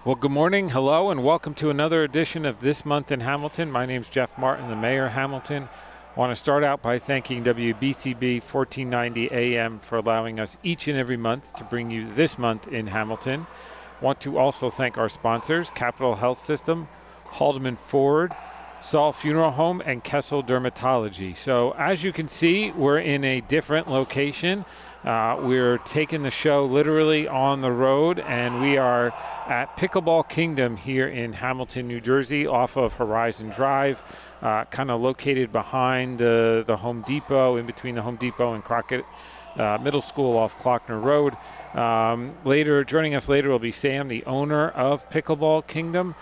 Well, good morning, hello, and welcome to another edition of This Month in Hamilton. My name's Jeff Martin, the Mayor of Hamilton. I want to start out by thanking WBCB 1490 AM for allowing us each and every month to bring you This Month in Hamilton. Want to also thank our sponsors, Capital Health System, Haldeman Ford, Saul Funeral Home, and Kessel Dermatology. So as you can see, we're in a different location. We're taking the show literally on the road, and we are at Pickleball Kingdom here in Hamilton, New Jersey, off of Horizon Drive, kind of located behind the Home Depot, in between the Home Depot and Crockett Middle School off Klockner Road. Joining us later will be Sam, the owner of Pickleball Kingdom,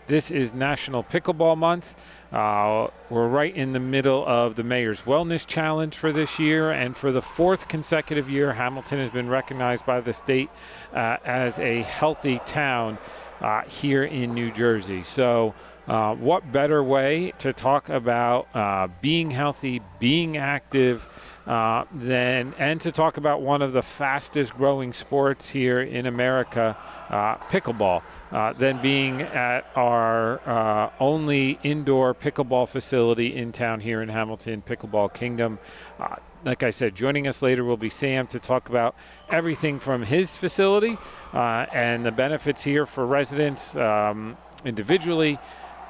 this is National Pickleball Month. We're right in the middle of the Mayor's Wellness Challenge for this year, and for the fourth consecutive year, Hamilton has been recognized by the state as a healthy town here in New Jersey. So what better way to talk about being healthy, being active, and to talk about one of the fastest growing sports here in America, pickleball, than being at our only indoor pickleball facility in town here in Hamilton, Pickleball Kingdom. Like I said, joining us later will be Sam to talk about everything from his facility and the benefits here for residents individually,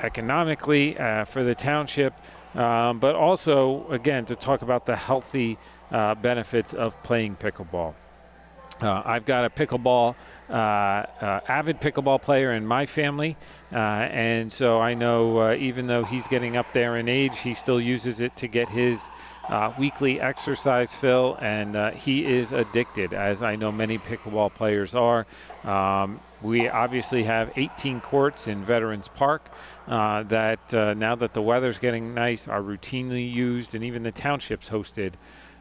economically, for the township, but also, again, to talk about the healthy benefits of playing pickleball. I've got a avid pickleball player in my family, and so I know even though he's getting up there in age, he still uses it to get his weekly exercise fill, and he is addicted, as I know many pickleball players are. We obviously have 18 courts in Veterans Park that now that the weather's getting nice are routinely used, and even the townships hosted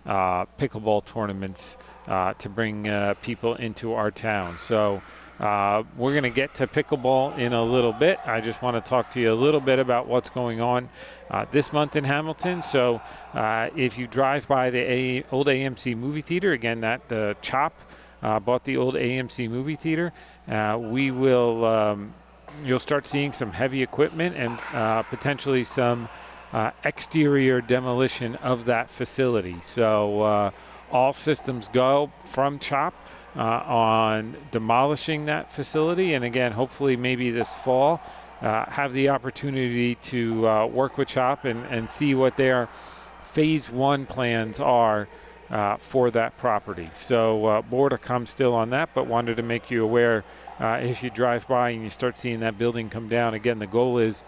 pickleball tournaments to bring people into our town. So we're going to get to pickleball in a little bit. I just want to talk to you a little bit about what's going on this month in Hamilton. So if you drive by the old AMC movie theater, again, that the CHOP bought the old AMC movie theater, you'll start seeing some heavy equipment and potentially some exterior demolition of that facility. So all systems go from CHOP on demolishing that facility, and again, hopefully maybe this fall have the opportunity to work with CHOP and see what their phase one plans are for that property. So more to come still on that, but wanted to make you aware if you drive by and you start seeing that building come down. Again, the goal is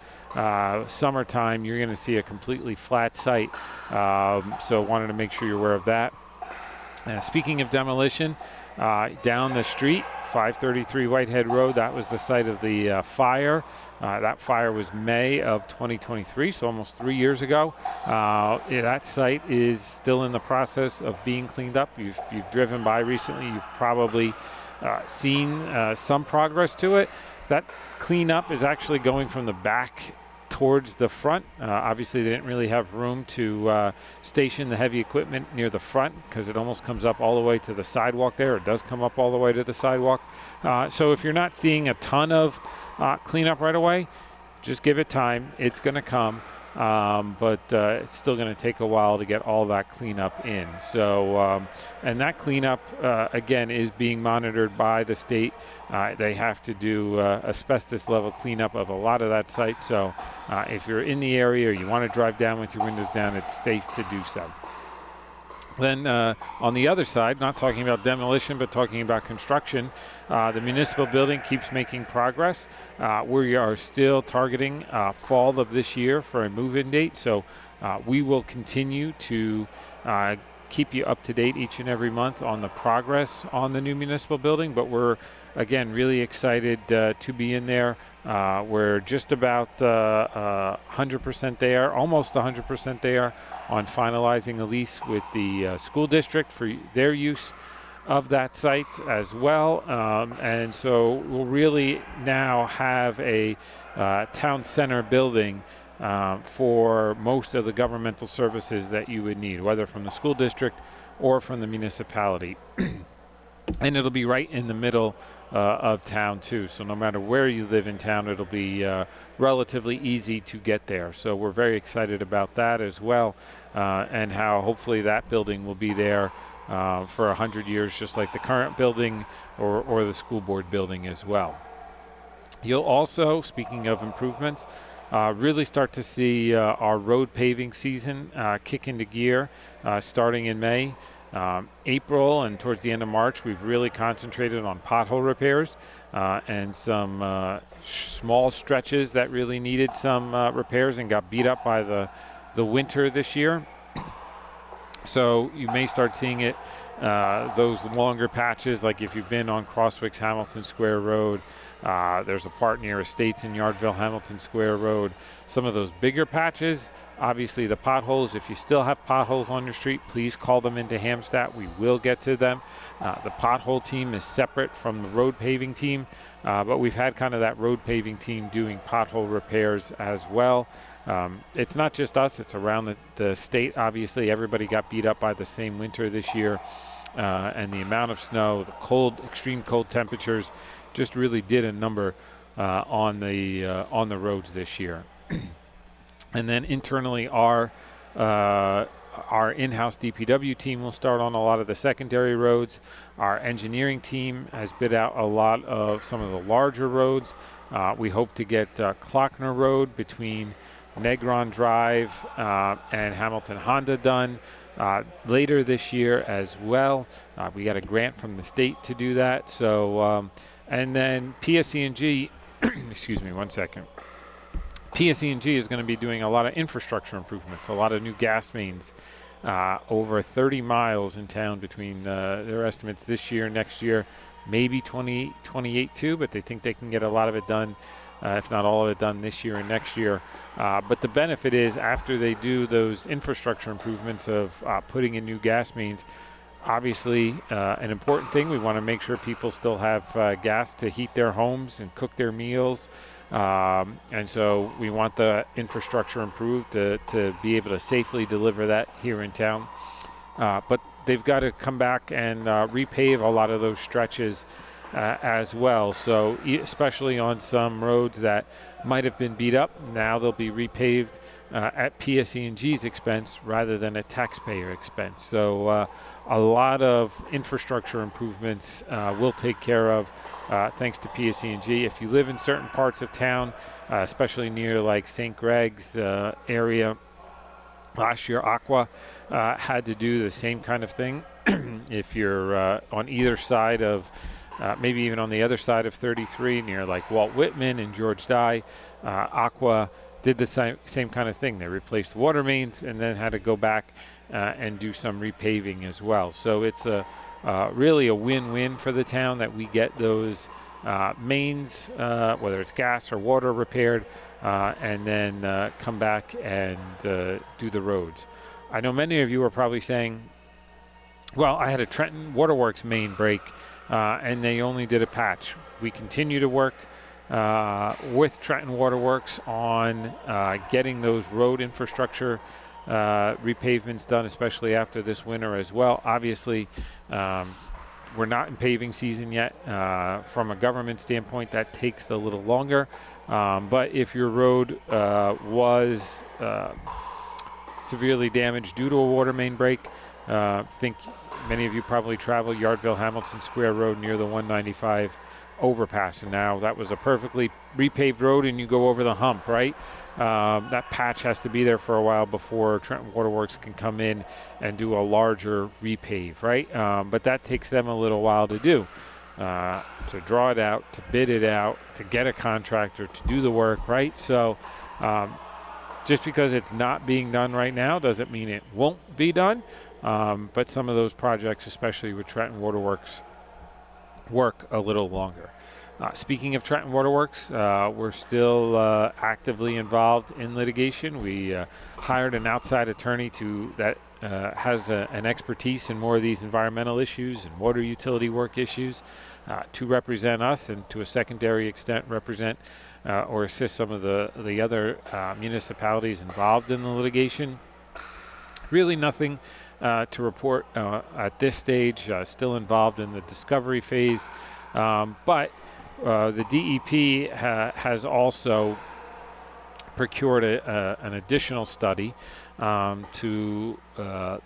summertime, you're going to see a completely flat site. So wanted to make sure you're aware of that. Speaking of demolition, down the street, 533 Whitehead Road, that was the site of the fire. That fire was May of 2023, so almost 3 years ago. That site is still in the process of being cleaned up. You've driven by recently, you've probably seen some progress to it. That cleanup is actually going from the back towards the front. Obviously, they didn't really have room to station the heavy equipment near the front because it almost comes up all the way to the sidewalk there. It does come up all the way to the sidewalk. So if you're not seeing a ton of cleanup right away, just give it time. It's going to come. But it's still going to take a while to get all that cleanup in. So, and that cleanup, again, is being monitored by the state. They have to do asbestos level cleanup of a lot of that site. So if you're in the area or you want to drive down with your windows down, it's safe to do so. Then on the other side, not talking about demolition, but talking about construction, the municipal building keeps making progress. We are still targeting fall of this year for a move-in date. So we will continue to keep you up to date each and every month on the progress on the new municipal building. But we're, again, really excited to be in there. We're just about 100% there, almost 100% there on finalizing a lease with the school district for their use of that site as well. And so we'll really now have a town center building for most of the governmental services that you would need, whether from the school district or from the municipality. And it'll be right in the middle of town too. So no matter where you live in town, it'll be relatively easy to get there. So we're very excited about that as well, and how hopefully that building will be there for 100 years, just like the current building or the school board building as well. You'll also, speaking of improvements, really start to see our road paving season kick into gear starting in May. April and towards the end of March, we've really concentrated on pothole repairs and some small stretches that really needed some repairs and got beat up by the winter this year. So you may start seeing it, those longer patches, like if you've been on Crosswick's Hamilton Square Road, there's a part near Estates in Yardville, Hamilton Square Road. Some of those bigger patches, obviously the potholes, if you still have potholes on your street, please call them into Hamstat. We will get to them. The pothole team is separate from the road paving team, but we've had kind of that road paving team doing pothole repairs as well. It's not just us, it's around the state. Obviously, everybody got beat up by the same winter this year, and the amount of snow, the cold, extreme cold temperatures just really did a number on the roads this year. And then internally, our in-house DPW team will start on a lot of the secondary roads. Our engineering team has bid out a lot of some of the larger roads. We hope to get Klockner Road between Negron Drive and Hamilton Honda done later this year as well. We got a grant from the state to do that. So, and then PSE&G, excuse me, one second. PSE&G is going to be doing a lot of infrastructure improvements, a lot of new gas mains, over 30 miles in town between their estimates this year, next year, maybe 2028 too, but they think they can get a lot of it done, if not all of it done this year and next year. But the benefit is after they do those infrastructure improvements of putting in new gas mains, obviously an important thing, we want to make sure people still have gas to heat their homes and cook their meals. And so we want the infrastructure improved to be able to safely deliver that here in town. But they've got to come back and repave a lot of those stretches as well. So especially on some roads that might have been beat up, now they'll be repaved at PSE&G's expense rather than a taxpayer expense. So a lot of infrastructure improvements we'll take care of thanks to PSE&G. If you live in certain parts of town, especially near like St. Greg's area, last year Aqua had to do the same kind of thing. If you're on either side of, maybe even on the other side of 33 near like Walt Whitman and George Dye, Aqua did the same kind of thing. They replaced water mains and then had to go back and do some repaving as well. So it's really a win-win for the town that we get those mains, whether it's gas or water, repaired, and then come back and do the roads. I know many of you are probably saying, well, I had a Trenton Waterworks main break and they only did a patch. We continue to work with Trenton Waterworks on getting those road infrastructure repavements done, especially after this winter as well. Obviously, we're not in paving season yet. From a government standpoint, that takes a little longer. But if your road was severely damaged due to a water main break, think many of you probably travel Yardville Hamilton Square Road near the 195 overpass, and now that was a perfectly repaved road and you go over the hump, right? That patch has to be there for a while before Trenton Waterworks can come in and do a larger repave, right? But that takes them a little while to do, to draw it out, to bid it out, to get a contractor to do the work, right? So just because it's not being done right now doesn't mean it won't be done. But some of those projects, especially with Trenton Waterworks, work a little longer. Speaking of Trenton Waterworks, we're still actively involved in litigation. We hired an outside attorney that has an expertise in more of these environmental issues and water utility work issues to represent us and to a secondary extent represent or assist some of the other municipalities involved in the litigation. Really nothing to report at this stage, still involved in the discovery phase. But the DEP has also procured an additional study to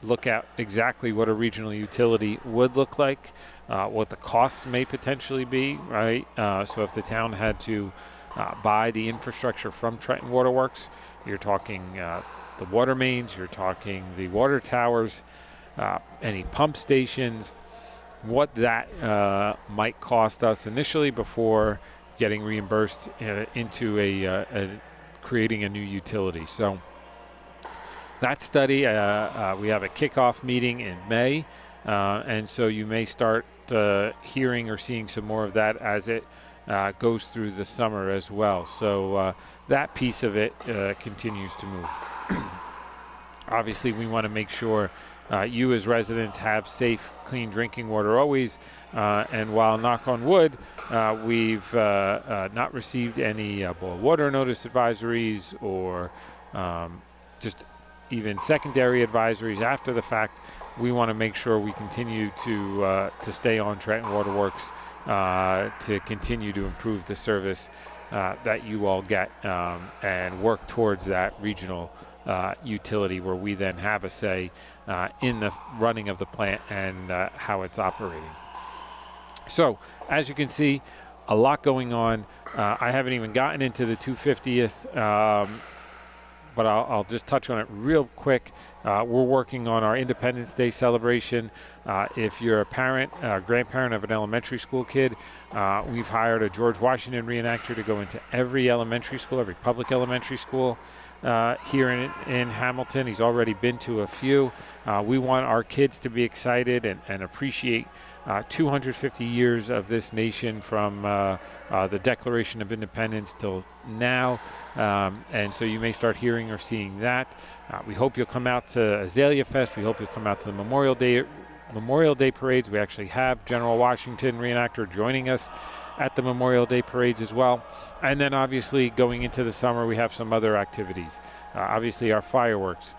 look at exactly what a regional utility would look like, what the costs may potentially be, right? So if the town had to buy the infrastructure from Trenton Waterworks, you're talking the water mains, you're talking the water towers, any pump stations, what that might cost us initially before getting reimbursed into creating a new utility. So that study, we have a kickoff meeting in May, and so you may start hearing or seeing some more of that as it goes through the summer as well. So that piece of it continues to move. Obviously, we want to make sure you as residents have safe, clean drinking water always. And while, knock on wood, we've not received any boil water notice advisories or just even secondary advisories after the fact, we want to make sure we continue to stay on Trenton Waterworks to continue to improve the service that you all get and work towards that regional utility where we then have a say in the running of the plant and how it's operating. So, as you can see, a lot going on. I haven't even gotten into the 250th, but I'll just touch on it real quick. We're working on our Independence Day celebration. If you're a parent, grandparent of an elementary school kid, we've hired a George Washington reenactor to go into every elementary school, every public elementary school here in Hamilton. He's already been to a few. We want our kids to be excited and appreciate 250 years of this nation from the Declaration of Independence till now. And so you may start hearing or seeing that. We hope you'll come out to Azalea Fest. We hope you'll come out to the Memorial Day parades. We actually have General Washington reenactor joining us at the Memorial Day parades as well. And then obviously going into the summer, we have some other activities. Obviously our fireworks.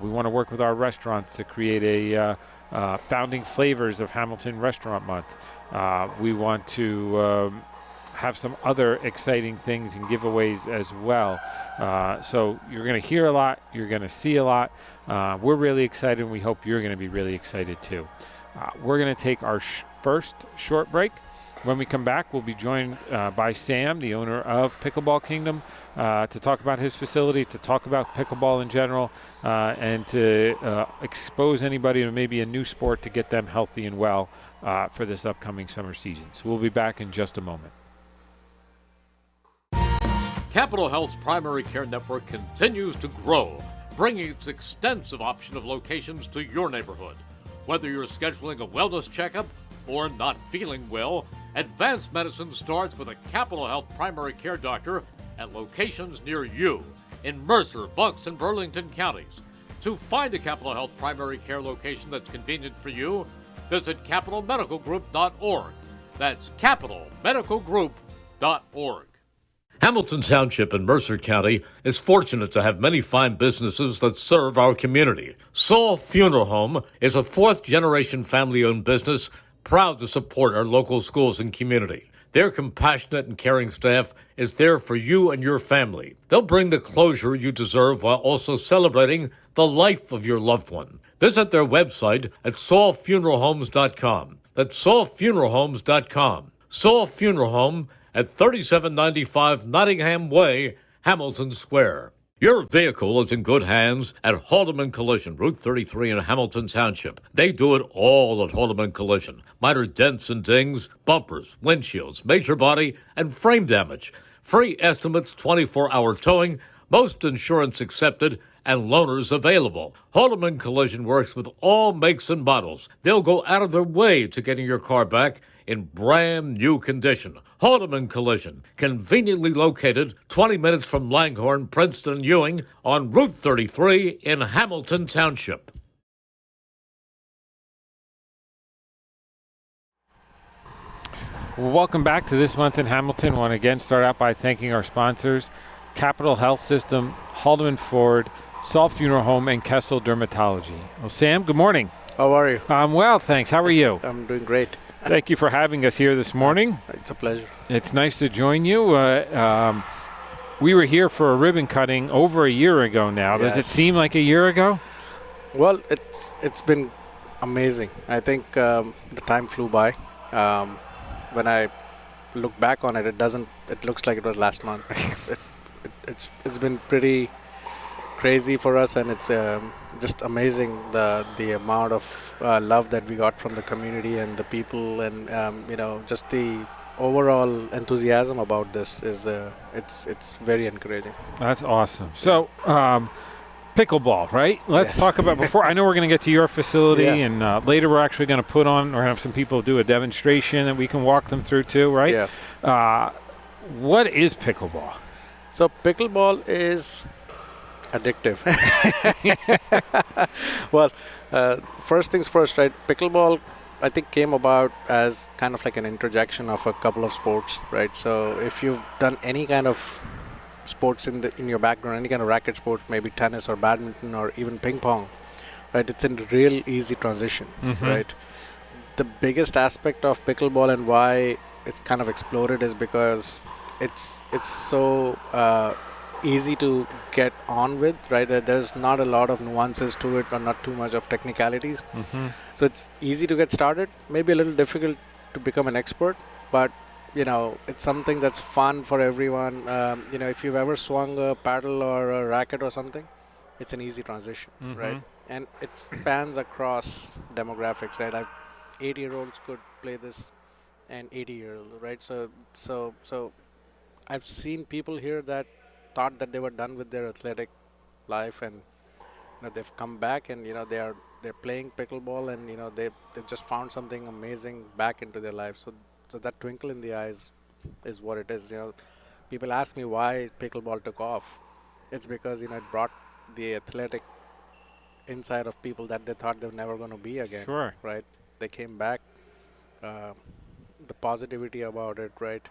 We want to work with our restaurants to create a Founding Flavors of Hamilton Restaurant Month. We want to have some other exciting things and giveaways as well. So you're going to hear a lot. You're going to see a lot. We're really excited, and we hope you're going to be really excited too. We're going to take our first short break. When we come back, we'll be joined by Sam, the owner of Pickleball Kingdom, to talk about his facility, to talk about pickleball in general, and to expose anybody to maybe a new sport to get them healthy and well for this upcoming summer season. So we'll be back in just a moment. Capital Health's primary care network continues to grow, bringing its extensive option of locations to your neighborhood. Whether you're scheduling a wellness checkup or not feeling well, advanced medicine starts with a Capital Health primary care doctor at locations near you in Mercer, Bucks, and Burlington counties. To find a Capital Health primary care location that's convenient for you, visit capitalmedicalgroup.org. That's capitalmedicalgroup.org. Hamilton Township in Mercer County is fortunate to have many fine businesses that serve our community. Saul Funeral Home is a fourth-generation family-owned business proud to support our local schools and community. Their compassionate and caring staff is there for you and your family. They'll bring the closure you deserve while also celebrating the life of your loved one. Visit their website at saulfuneralhomes.com. That's saulfuneralhomes.com. Saul Funeral Home at 3795 Nottingham Way, Hamilton Square. Your vehicle is in good hands at Haldeman Collision, Route 33 in Hamilton Township. They do it all at Haldeman Collision. Minor dents and dings, bumpers, windshields, major body, and frame damage. Free estimates, 24-hour towing, most insurance accepted, and loaners available. Haldeman Collision works with all makes and models. They'll go out of their way to getting your car back in brand new condition. Haldeman Collision, conveniently located 20 minutes from Langhorne, Princeton, and Ewing on Route 33 in Hamilton Township. Well, welcome back to This Month in Hamilton. I want to again start out by thanking our sponsors, Capital Health System, Haldeman Ford, Saul Funeral Home and Kessel Dermatology. Well, Sam, good morning. How are you? I'm well, thanks. How are you? I'm doing great. Thank you for having us here this morning. It's a pleasure. It's nice to join you. We were here for a ribbon cutting over a year ago now. Does it Yes. seem like a year ago? Well, it's been amazing. I think the time flew by. When I look back on it, it looks like it was last month. It's been pretty crazy for us, and it's just amazing the amount of love that we got from the community and the people, and just the overall enthusiasm about this is it's very encouraging. That's awesome. So, pickleball, right? Let's Yes. talk about before. I know we're going to get to your facility, Yeah. and later we're actually going to put on or have some people do a demonstration that we can walk them through too, right? Yeah. What is pickleball? So pickleball is addictive. Well, first things first, right? Pickleball, I think, came about as kind of like an interjection of a couple of sports, right? So if you've done any kind of sports in your background, any kind of racket sports, maybe tennis or badminton or even ping pong, right? It's a real easy transition, right? The biggest aspect of pickleball and why it's kind of exploded is because it's so easy to get on with, right? There's not a lot of nuances to it or not too much of technicalities. So it's easy to get started, maybe a little difficult to become an expert, but it's something that's fun for everyone. If you've ever swung a paddle or a racket or something, it's an easy transition, right? And it spans across demographics, right? 80-year-olds could play this, and 80-year-olds, right? So I've seen people here that thought that they were done with their athletic life, and they've come back, and they're playing pickleball, and they've just found something amazing back into their life. So that twinkle in the eyes is what it is. People ask me why pickleball took off. It's because it brought the athletic inside of people that they thought they were never going to be again. Sure. Right? They came back. The positivity about it, right?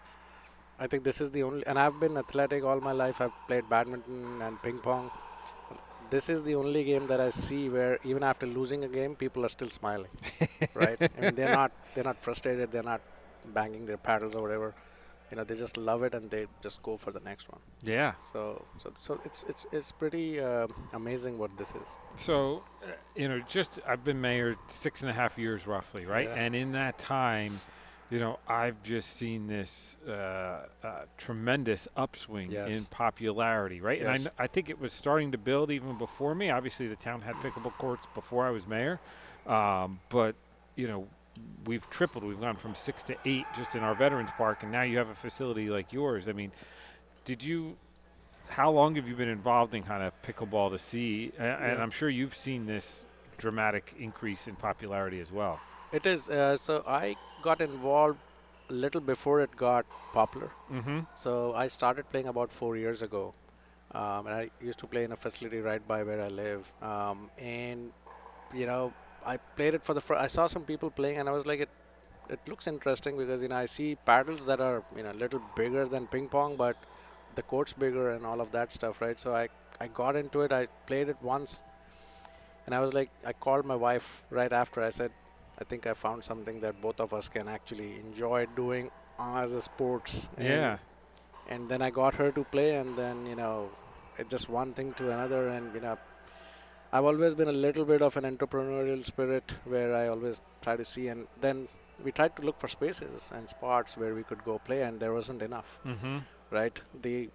I think this is the only, and I've been athletic all my life. I've played badminton and ping pong. This is the only game that I see where even after losing a game, people are still smiling, right? I mean, they're not frustrated. They're not banging their paddles or whatever. They just love it, and they just go for the next one. Yeah. So it's pretty amazing what this is. So, I've been mayor 6.5 years roughly, right? Yeah. And in that time, I've just seen this tremendous upswing Yes. in popularity, right? Yes. And I think it was starting to build even before me. Obviously, the town had pickleball courts before I was mayor, but we've tripled. We've gone from 6 to 8 just in our Veterans Park, and now you have a facility like yours. I mean, how long have you been involved in kind of pickleball to see? And I'm sure you've seen this dramatic increase in popularity as well. It is. So I got involved a little before it got popular. So I started playing about 4 years ago. And I used to play in a facility right by where I live. And I played it for I saw some people playing, and I was like, it looks interesting because, I see paddles that are, a little bigger than ping pong, but the court's bigger and all of that stuff, right? So I got into it. I played it once, and I was like, I called my wife right after. I said, I think I found something that both of us can actually enjoy doing as a sports. And then I got her to play, and then, it just one thing to another, and, I've always been a little bit of an entrepreneurial spirit where I always try to see, and then we tried to look for spaces and spots where we could go play, and there wasn't enough, right? There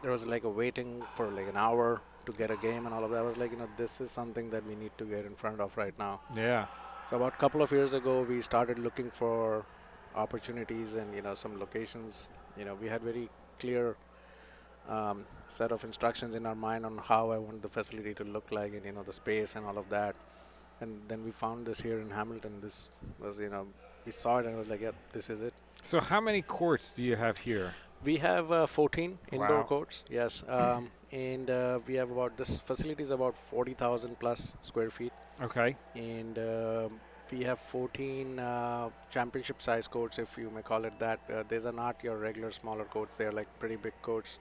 was like a waiting for like an hour to get a game and all of that. I was like, this is something that we need to get in front of right now. Yeah. So about a couple of years ago, we started looking for opportunities and, some locations. We had very clear set of instructions in our mind on how I want the facility to look like, and the space and all of that. And then we found this here in Hamilton. This was, we saw it and I was like, yeah, this is it. So how many courts do you have here? We have 14 indoor Wow. courts, yes. And we have this facility is about 40,000 plus square feet. Okay. And we have 14 championship size courts, if you may call it that. These are not your regular smaller courts. They are like pretty big courts.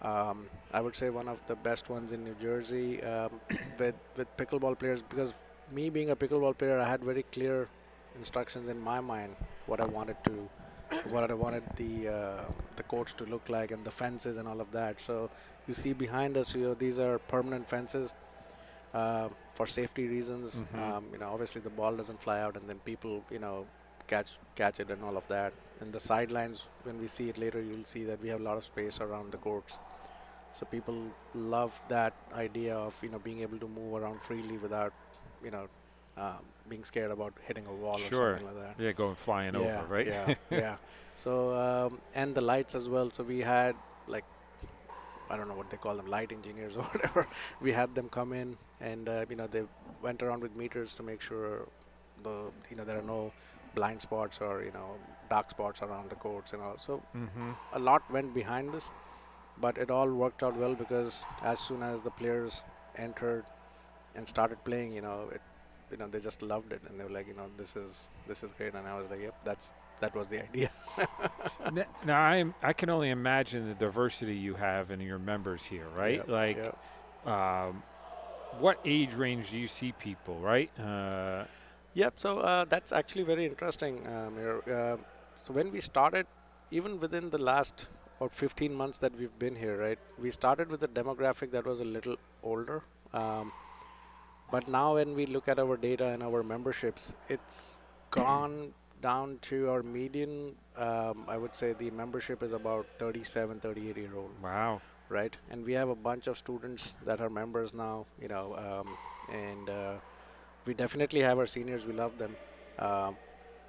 I would say one of the best ones in New Jersey with pickleball players, because me being a pickleball player, I had very clear instructions in my mind what I wanted to, what I wanted the courts to look like and the fences and all of that. So you see behind us, these are permanent fences for safety reasons. Obviously the ball doesn't fly out and then people, catch it and all of that. And the sidelines, when we see it later, you'll see that we have a lot of space around the courts. So people love that idea of being able to move around freely without you know being scared about hitting a wall or something like that. Yeah, going flying over, right? Yeah. So and the lights as well. So we had, like, I don't know what they call them, light engineers or whatever. We had them come in and they went around with meters to make sure there are no blind spots or dark spots around the courts and all. So a lot went behind this, but it all worked out well, because as soon as the players entered and started playing, they just loved it, and they were like, this is great. And I was like, yep, that was the idea. Now I can only imagine the diversity you have in your members here, right? Yep. What age range do you see people, right? Yep. So that's actually very interesting. So when we started, even within the last about 15 months that we've been here, right, we started with a demographic that was a little older. But now when we look at our data and our memberships, it's gone down to our median. I would say the membership is about 37, 38-year-old. Wow. Right. And we have a bunch of students that are members now, and we definitely have our seniors. We love them.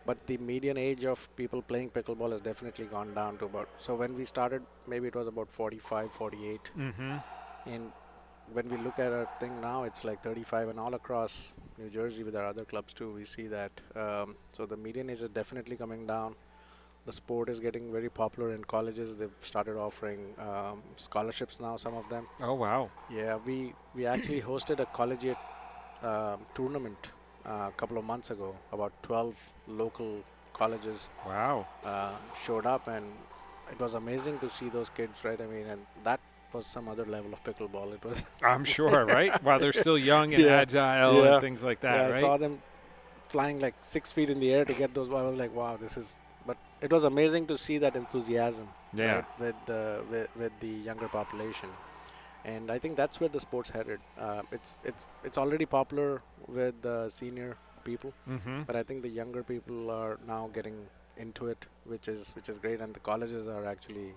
But the median age of people playing pickleball has definitely gone down to about, so when we started, maybe it was about 45, 48. And when we look at our thing now, it's like 35, and all across New Jersey with our other clubs too, we see that. So the median age is definitely coming down. The sport is getting very popular in colleges. They've started offering scholarships now, some of them. Oh, wow. Yeah, we actually hosted a collegiate tournament a couple of months ago. About 12 local colleges showed up, and it was amazing to see those kids, right? I mean, and that was some other level of pickleball. It was. I'm sure, right? While they're still young and agile and things like that, right? I saw them flying like 6 feet in the air to get those. I was like, wow, this is. But it was amazing to see that enthusiasm, right, with the younger population. And I think that's where the sport's headed. It's already popular with the senior people, but I think the younger people are now getting into it, which is great. And the colleges are actually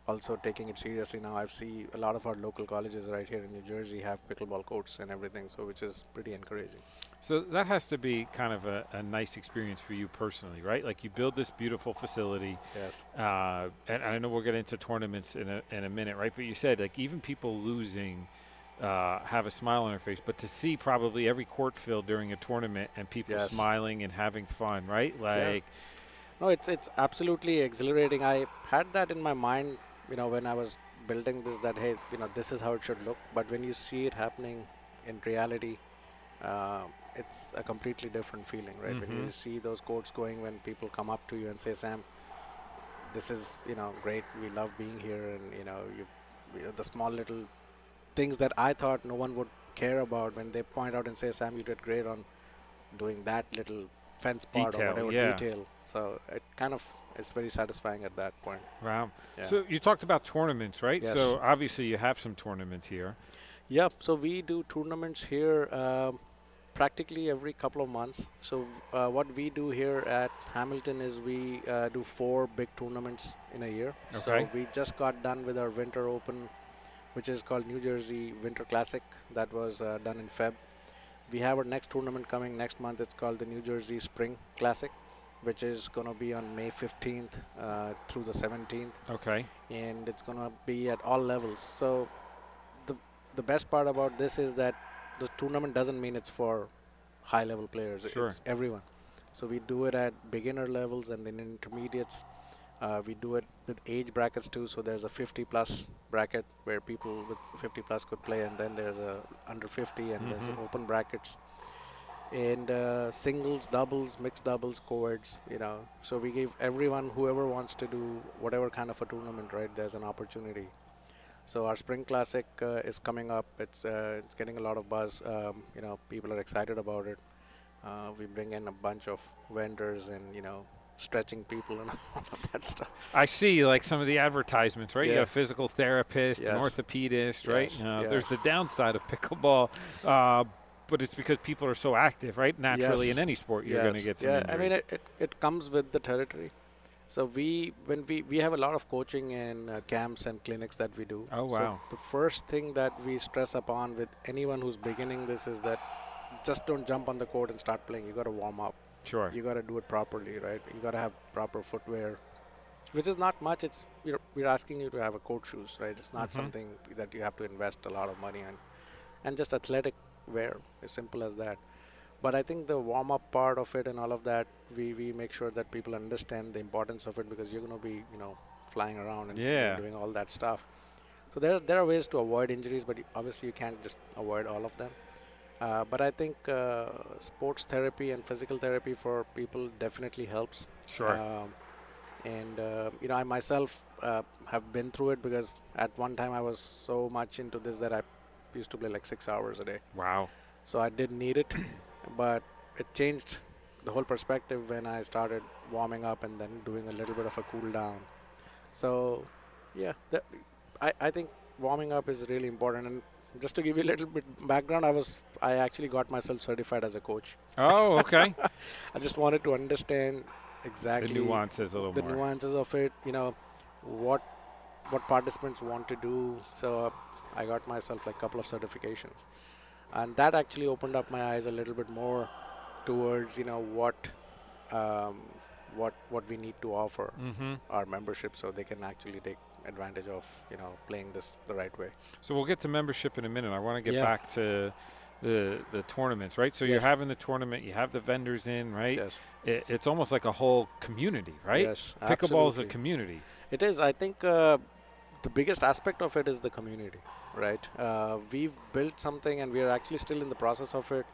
also taking it seriously now. I see a lot of our local colleges right here in New Jersey have pickleball courts and everything, so which is pretty encouraging. So that has to be kind of a nice experience for you personally, right? Like, you build this beautiful facility. Yes. And I know we'll get into tournaments in a minute, right? But you said, like, even people losing have a smile on their face, but to see probably every court filled during a tournament and people smiling and having fun, right? Like, no, it's absolutely exhilarating. I had that in my mind, when I was building this, that hey, this is how it should look. But when you see it happening in reality, it's a completely different feeling, right? When you see those courts going, when people come up to you and say, Sam, this is great, we love being here, and the small little things that I thought no one would care about, when they point out and say, Sam, you did great on doing that little fence part or whatever detail. So it kind of is very satisfying at that point. Wow. Yeah. So you talked about tournaments, right? Yes. So obviously you have some tournaments here. Yep. So we do tournaments here practically every couple of months. So what we do here at Hamilton is we do 4 big tournaments in a year. Okay. So we just got done with our Winter Open, which is called New Jersey Winter Classic. That was done in Feb. We have our next tournament coming next month. It's called the New Jersey Spring Classic, which is going to be on May 15th through the 17th. Okay. And it's going to be at all levels. So the best part about this is that the tournament doesn't mean it's for high-level players. Sure. It's everyone. So we do it at beginner levels and then intermediates. We do it with age brackets too. So there's a 50-plus bracket where people with 50-plus could play, and then there's a under 50, and there's open brackets. And singles, doubles, mixed doubles, co-eds, So we give everyone, whoever wants to do whatever kind of a tournament, right, there's an opportunity. So our Spring Classic is coming up. It's getting a lot of buzz. People are excited about it. We bring in a bunch of vendors and stretching people and all of that stuff. I see like some of the advertisements, right? You Yeah. got a physical therapist, an Yes. orthopedist, right? Yes. There's the Yes. downside of pickleball, but it's because people are so active, right? Naturally, in Yes. any sport, you're going to get some Yeah, injuries. I mean it comes with the territory. So we have a lot of coaching and camps and clinics that we do. Oh, wow. So the first thing that we stress upon with anyone who's beginning this is that just don't jump on the court and start playing. You got to warm up. Sure. You got to do it properly, right? You got to have proper footwear, which is not much. It's we're asking you to have a court shoes, right? It's not something that you have to invest a lot of money on, and just athletic wear, as simple as that. But I think the warm up part of it and all of that, we make sure that people understand the importance of it, because you're going to be flying around and doing all that stuff. So there are ways to avoid injuries, but obviously you can't just avoid all of them. But I think sports therapy and physical therapy for people definitely helps. Sure. I myself have been through it, because at one time I was so much into this that I used to play like 6 hours a day. Wow. So I did need it, but it changed the whole perspective when I started warming up and then doing a little bit of a cool down. So yeah, I think warming up is really important. And just to give you a little bit background, I actually got myself certified as a coach. Oh, okay. I just wanted to understand exactly The nuances a little the more. nuances of it. What participants want to do. So I got myself like a couple of certifications, and that actually opened up my eyes a little bit more towards what we need to offer our membership, so they can actually take advantage of playing this the right way. So we'll get to membership in a minute. I want to get Yeah. back to the tournaments, right? So Yes. you're having the tournament, you have the vendors in, right? Yes. It's almost like a whole community, right? Yes, Pickleball is a absolutely. community. It is. I think the biggest aspect of it is the community, right? We've built something, and we are actually still in the process of it.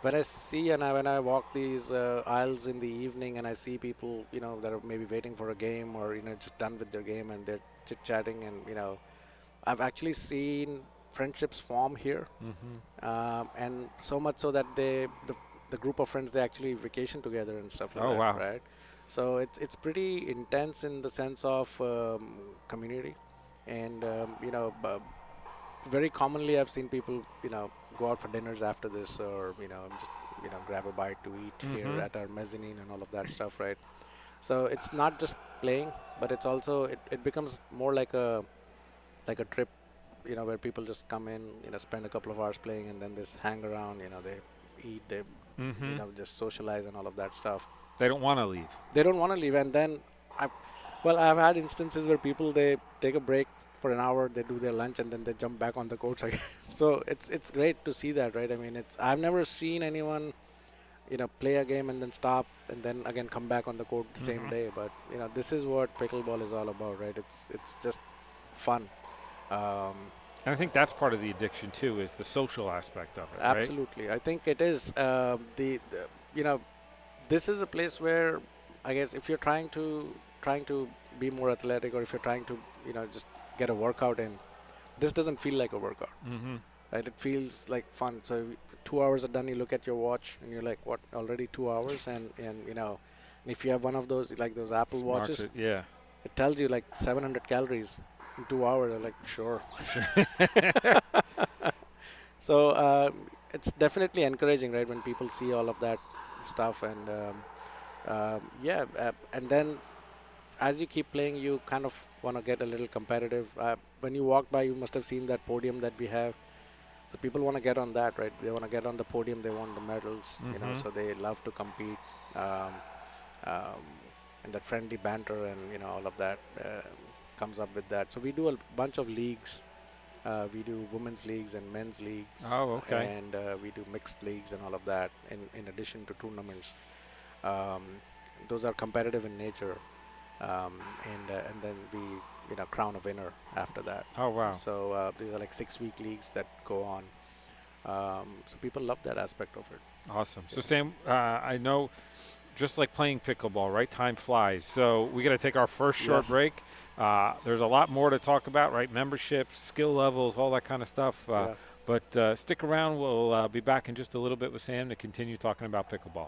When I see when I walk these aisles in the evening, and I see people, that are maybe waiting for a game, or just done with their game, and they're chit chatting, and I've actually seen friendships form here, and so much so that the group of friends, they actually vacation together and stuff like Oh, that, wow. right? So it's pretty intense in the sense of community, and very commonly I've seen people go out for dinners after this, or just grab a bite to eat here at our mezzanine and all of that stuff, right? So it's not just playing, but it's also it becomes more like a trip, where people just come in, spend a couple of hours playing, and then just hang around, they eat, they just socialize and all of that stuff. They don't want to leave. They don't want to leave. And then I've had instances where people, they take a break for an hour, they do their lunch, and then they jump back on the courts again. So it's great to see that, right? I mean, I've never seen anyone play a game and then stop and then again come back on the court the same day. But this is what pickleball is all about, right? It's just fun. And I think that's part of the addiction too, is the social aspect of it, right? Absolutely. I think it is. This is a place where, I guess, if you're trying to be more athletic, or if you're trying to just get a workout in, this doesn't feel like a workout. Right? It feels like fun. So 2 hours are done, you look at your watch and you're like, what, already 2 hours? And if you have one of those, like those Apple Smart watches, it, yeah. it tells you like 700 calories in 2 hours. I'm like, sure. So it's definitely encouraging, right, when people see all of that stuff. And and then as you keep playing, you kind of want to get a little competitive. When you walk by, you must have seen that podium that we have. So people want to get on that, right? They want to get on the podium. They want the medals, so they love to compete. And that friendly banter and all of that comes up with that. So we do a bunch of leagues. We do women's leagues and men's leagues. Oh, okay. And we do mixed leagues and all of that in addition to tournaments. Those are competitive in nature. And then we crown a winner after that. Oh, wow. So these are like 6-week leagues that go on. So people love that aspect of it. Awesome. So Sam, I know just like playing pickleball, right? Time flies. So we got to take our first short Yes. break. There's a lot more to talk about, right? Memberships, skill levels, all that kind of stuff. Yeah. But stick around. We'll be back in just a little bit with Sam to continue talking about pickleball.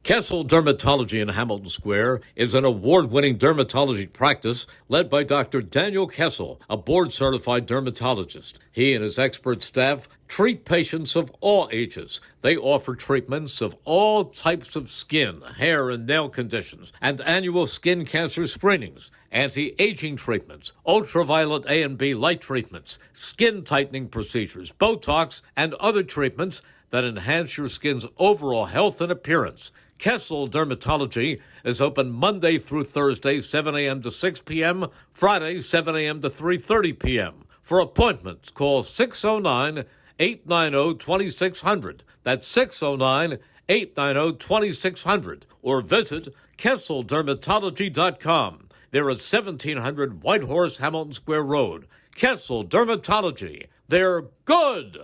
Kessel Dermatology in Hamilton Square is an award-winning dermatology practice led by Dr. Daniel Kessel, a board-certified dermatologist. He and his expert staff treat patients of all ages. They offer treatments of all types of skin, hair, and nail conditions, and annual skin cancer screenings, anti-aging treatments, ultraviolet A and B light treatments, skin tightening procedures, Botox, and other treatments that enhance your skin's overall health and appearance. Kessel Dermatology is open Monday through Thursday, 7 a.m. to 6 p.m., Friday, 7 a.m. to 3:30 p.m. For appointments, call 609-890-2600. That's 609-890-2600. Or visit KesselDermatology.com. They're at 1700 Whitehorse, Hamilton Square Road. Kessel Dermatology. They're good.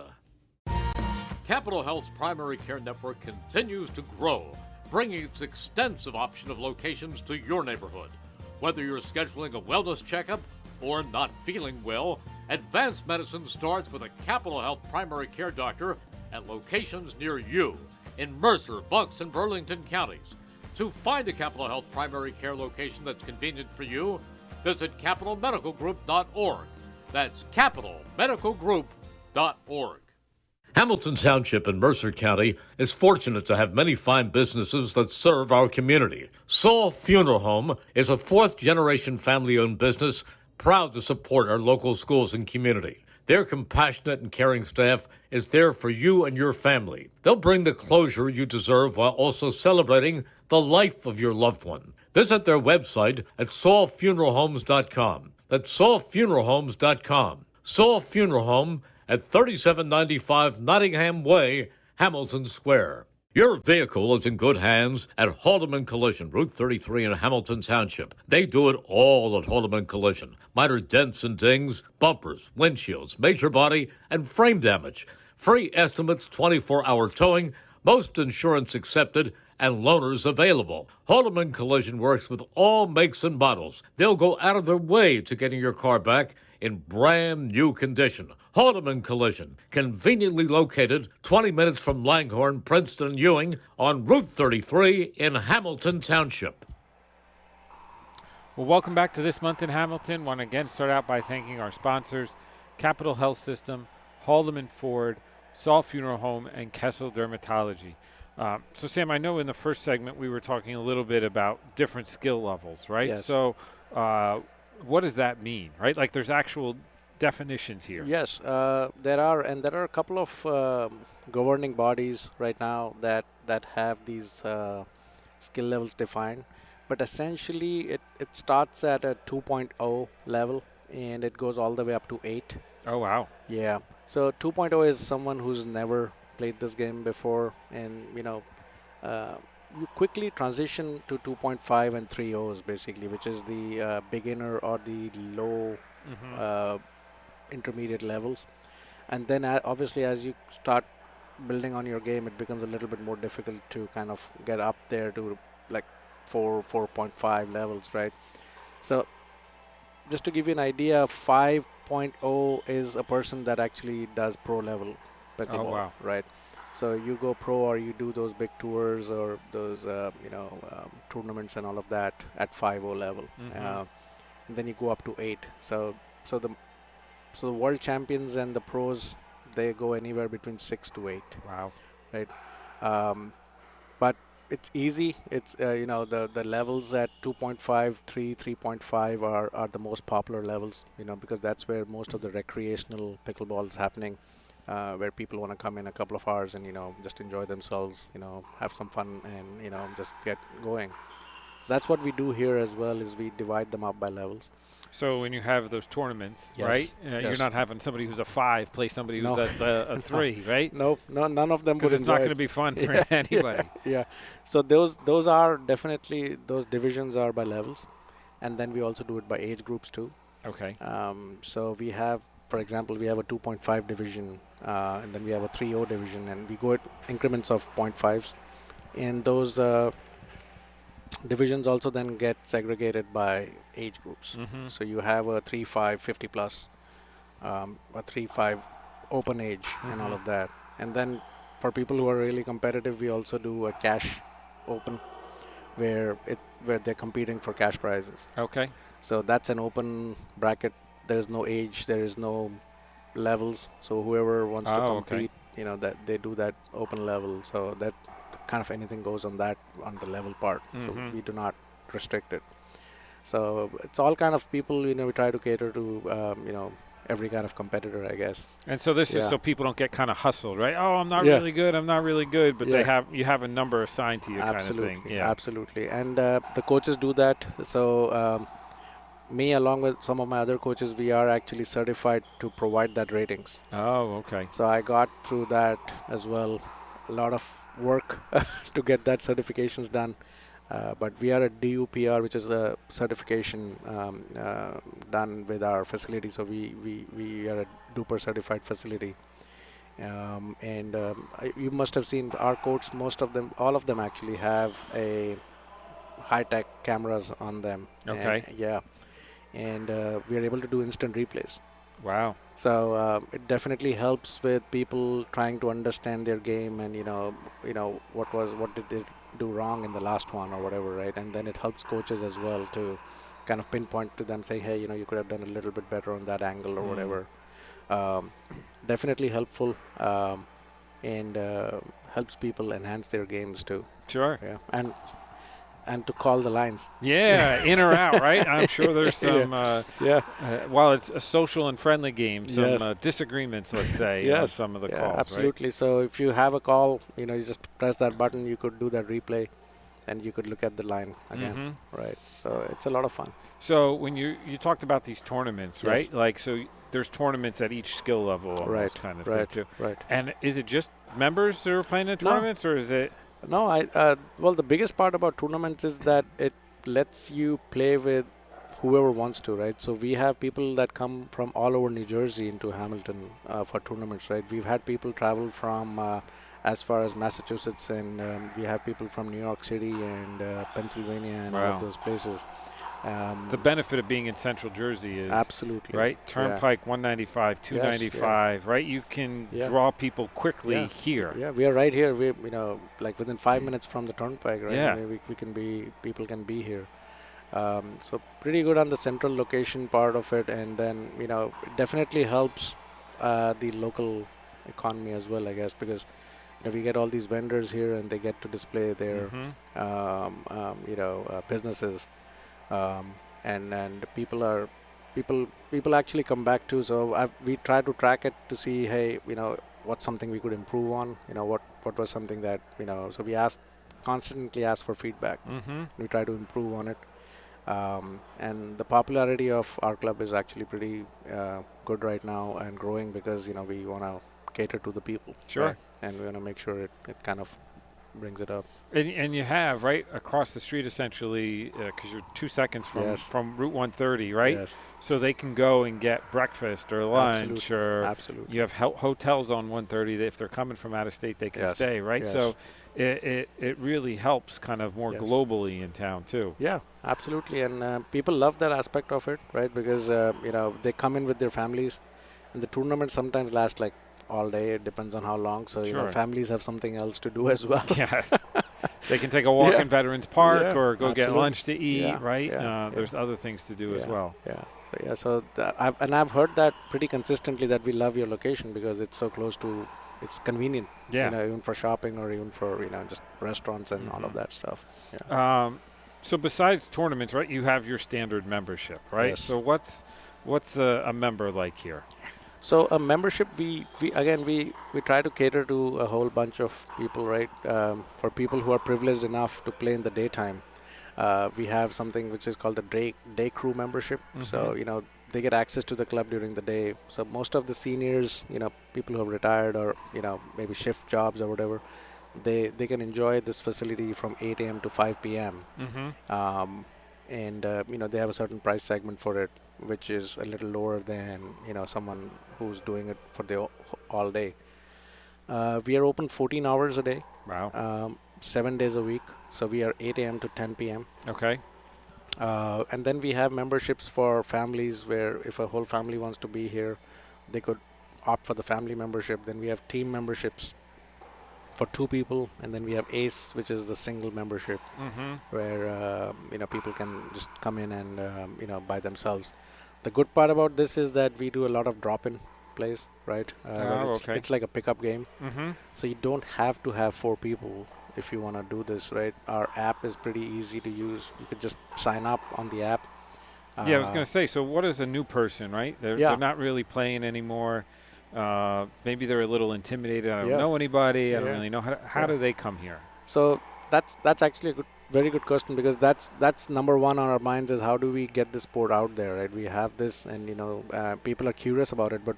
Capital Health's primary care network continues to grow, bringing its extensive option of locations to your neighborhood. Whether you're scheduling a wellness checkup or not feeling well, advanced medicine starts with a Capital Health primary care doctor at locations near you in Mercer, Bucks, and Burlington counties. To find a Capital Health primary care location that's convenient for you, visit capitalmedicalgroup.org. That's capitalmedicalgroup.org. Hamilton Township in Mercer County is fortunate to have many fine businesses that serve our community. Saul Funeral Home is a fourth-generation family-owned business proud to support our local schools and community. Their compassionate and caring staff is there for you and your family. They'll bring the closure you deserve while also celebrating the life of your loved one. Visit their website at saulfuneralhomes.com. That's saulfuneralhomes.com. Saul Funeral Home at 3795 Nottingham Way, Hamilton Square. Your vehicle is in good hands at Haldeman Collision, Route 33 in Hamilton Township. They do it all at Haldeman Collision. Minor dents and dings, bumpers, windshields, major body, and frame damage. Free estimates, 24-hour towing, most insurance accepted, and loaners available. Haldeman Collision works with all makes and models. They'll go out of their way to getting your car back in brand new condition. Haldeman Collision, conveniently located 20 minutes from Langhorne, Princeton, and Ewing on Route 33 in Hamilton Township. Well, welcome back to This Month in Hamilton. Want to again start out by thanking our sponsors, Capital Health System, Haldeman Ford, Saul Funeral Home, and Kessel Dermatology. So, Sam, I know in the first segment we were talking a little bit about different skill levels, right? Yes. So what does that mean, right? Like there's actual definitions here. Yes, there are a couple of governing bodies right now that have these skill levels defined. But essentially, it starts at a 2.0 level and it goes all the way up to 8. Oh, wow. Yeah. So 2.0 is someone who's never played this game before, and you quickly transition to 2.5 and 3 O's basically, which is the beginner or the low intermediate levels. And then obviously as you start building on your game, it becomes a little bit more difficult to kind of get up there to like 4.5 levels, right? So just to give you an idea, 5.0 is a person that actually does pro level pickleball. Oh, wow. Right? So you go pro or you do those big tours or those tournaments and all of that at 5.0 level, and then you go up to 8. So the world champions and the pros, they go anywhere between 6 to 8. Wow. Right? But it's easy. It's the levels at 2.5, 3, 3.5 are the most popular levels. Because that's where most of the recreational pickleball is happening. Where people want to come in a couple of hours and just enjoy themselves, have some fun and just get going. That's what we do here as well, is we divide them up by levels. So when you have those tournaments, Yes. right? Yes. You're not having somebody who's a 5 play somebody who's at a 3, right? No, none of them would Because it's not enjoy going to be fun for anybody. Yeah. So those are definitely, those divisions are by levels, and then we also do it by age groups too. Okay. So we have, for example, we have a 2.5 division, and then we have a 3.0 division, and we go at increments of 0.5s. And those divisions also then get segregated by age groups. Mm-hmm. So you have a 3-5, 50 plus, a 3-5 open age, and all of that. And then for people who are really competitive, we also do a cash open where they're competing for cash prizes. Okay. So that's an open bracket. There is no age, there is no levels. So whoever wants to compete, that they do that open level. So that kind of anything goes on the level part. So we do not restrict it. So it's all kind of people. We try to cater to every kind of competitor, I guess. And so this is so people don't get kind of hustled, right? Oh, I'm not really good, but you have a number assigned to you, kind of thing. Yeah, absolutely. And the coaches do that. So me, along with some of my other coaches, we are actually certified to provide that ratings. Oh, okay. So I got through that as well. A lot of work to get that certifications done. But we are a DUPR, which is a certification done with our facility. So we are a DUPR certified facility. You must have seen our courts, all of them actually have a high-tech cameras on them. Okay. And we are able to do instant replays. Wow. So it definitely helps with people trying to understand their game and what did they do wrong in the last one or whatever, right? And then it helps coaches as well to kind of pinpoint to them, say, hey, you could have done a little bit better on that angle or whatever. Definitely helpful and helps people enhance their games too. Sure. Yeah. And to call the lines. Yeah, in or out, right? I'm sure there's some, while it's a social and friendly game, some disagreements, let's say, on some of the calls, absolutely. Right? So if you have a call, you just press that button, you could do that replay, and you could look at the line again, right? So it's a lot of fun. So when you talked about these tournaments, right? Like, so there's tournaments at each skill level almost kind of thing, too. Right. And is it just members who are playing in tournaments, or is it... No, well, the biggest part about tournaments is that it lets you play with whoever wants to, right? So we have people that come from all over New Jersey into Hamilton for tournaments, right? We've had people travel from as far as Massachusetts, and we have people from New York City and Pennsylvania and all of those places. The benefit of being in Central Jersey is absolutely right. Turnpike 195, 295, right? You can draw people quickly here. Yeah, we are right here. We, like within 5 minutes from the Turnpike, right? Yeah, people can be here. So pretty good on the central location part of it, and then it definitely helps the local economy as well, I guess, because we get all these vendors here and they get to display their businesses. And people actually come back too. So we try to track it to see, hey, what's something we could improve on. What was something that So we constantly ask for feedback. We try to improve on it. And the popularity of our club is actually pretty good right now and growing because we want to cater to the people. Sure. Right? And we want to make sure it kind of brings it up. And you have, right, across the street essentially, because you're 2 seconds from Route 130, right? Yes. So they can go and get breakfast or lunch Absolutely. You have hotels on 130 that if they're coming from out of state, they can stay, right? Yes. So it really helps kind of more globally in town too. Yeah, absolutely. And people love that aspect of it, right? Because, they come in with their families and the tournament sometimes lasts like all day. It depends on how long. So, families have something else to do as well. Yes. They can take a walk in Veterans Park or go get lunch to eat, right? There's other things to do as well. Yeah. So I've heard that pretty consistently that we love your location because it's so close to, it's convenient. Yeah. Even for shopping or even for just restaurants and all of that stuff. Yeah. So besides tournaments, right? You have your standard membership, right? Yes. So what's a member like here? So a membership, we try to cater to a whole bunch of people, right? For people who are privileged enough to play in the daytime, we have something which is called the day crew membership. So they get access to the club during the day. So most of the seniors, people who have retired or maybe shift jobs or whatever, they can enjoy this facility from 8 a.m. to 5 p.m. And they have a certain price segment for it, which is a little lower than someone who's doing it for the all day. We are open 14 hours a day. Wow. 7 days a week. So we are 8 a.m. to 10 p.m. Okay. And then we have memberships for families where if a whole family wants to be here, they could opt for the family membership. Then we have team memberships for 2 people, and then we have ACE, which is the single membership, where people can just come in and by themselves. The good part about this is that we do a lot of drop-in plays, right? Okay. It's like a pickup game, Mm-hmm. so you don't have to have 4 people if you want to do this, right? Our app is pretty easy to use. You could just sign up on the app. Yeah, I was going to say, so what is a new person, right? They're not really playing anymore. Maybe they're a little intimidated. I don't know anybody. I don't really know. How do they come here? So that's actually a very good question, because that's number one on our minds is how do we get the sport out there, right? We have this, and people are curious about it, but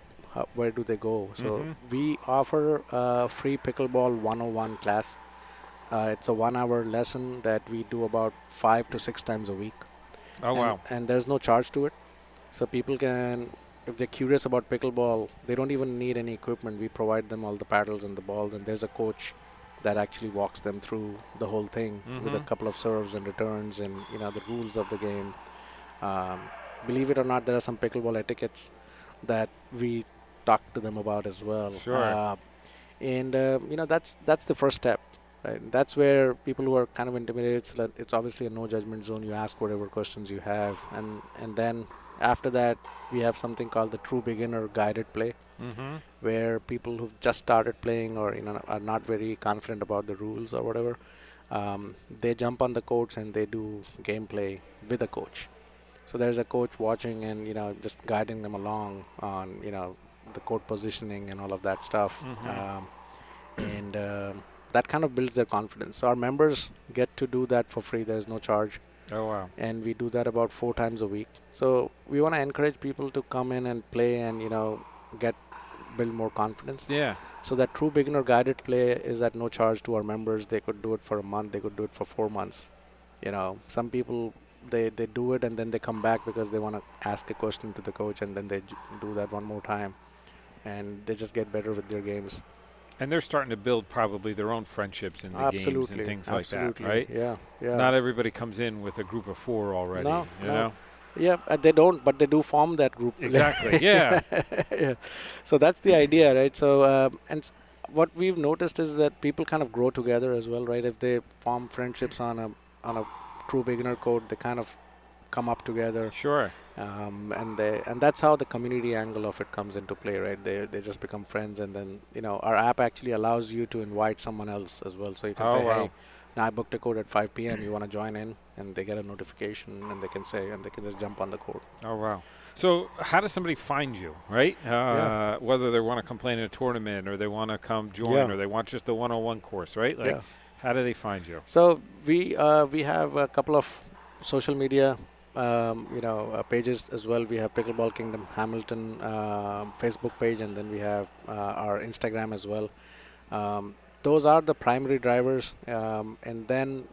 where do they go? So we offer a free pickleball 101 class. It's a 1-hour lesson that we do about 5 to 6 times a week. Oh, wow. And there's no charge to it. So people can, if they're curious about pickleball, they don't even need any equipment. We provide them all the paddles and the balls, and there's a coach that actually walks them through the whole thing with a couple of serves and returns and the rules of the game. Believe it or not, there are some pickleball etiquettes that we talk to them about as well. Sure. That's the first step. Right. That's where people who are kind of intimidated, it's obviously a no judgment zone. You ask whatever questions you have, and then after that we have something called the true beginner guided play, where people who've just started playing or are not very confident about the rules or whatever, they jump on the courts and they do gameplay with a coach. So there's a coach watching and just guiding them along on the court positioning and all of that stuff, that kind of builds their confidence. So our members get to do that for free. There's no charge. Oh, wow. And we do that about 4 times a week. So we want to encourage people to come in and play and, build more confidence. Yeah. So that true beginner guided play is at no charge to our members. They could do it for a month. They could do it for 4 months. Some people, they do it and then they come back because they want to ask a question to the coach, and then they do that one more time. And they just get better with their games. And they're starting to build probably their own friendships in the games and things like that, right? Yeah. Not everybody comes in with a group of 4 already, No. Yeah, they don't, but they do form that group. Exactly, yeah. Yeah. So that's the idea, right? So, what we've noticed is that people kind of grow together as well, right? If they form friendships on a true beginner court, they kind of come up together. Sure. And that's how the community angle of it comes into play, right? They just become friends, and then our app actually allows you to invite someone else as well. So you can say, hey, now I booked a court at 5 p.m. You want to join in, and they get a notification, and they can just jump on the court. Oh, wow. So how does somebody find you, right? Whether they want to come play in a tournament or they want to come join or they want just the 101 course, right? Like, how do they find you? So we have a couple of social media pages as well. We have Pickleball Kingdom Hamilton Facebook page, and then we have our Instagram as well. Those are the primary drivers, and then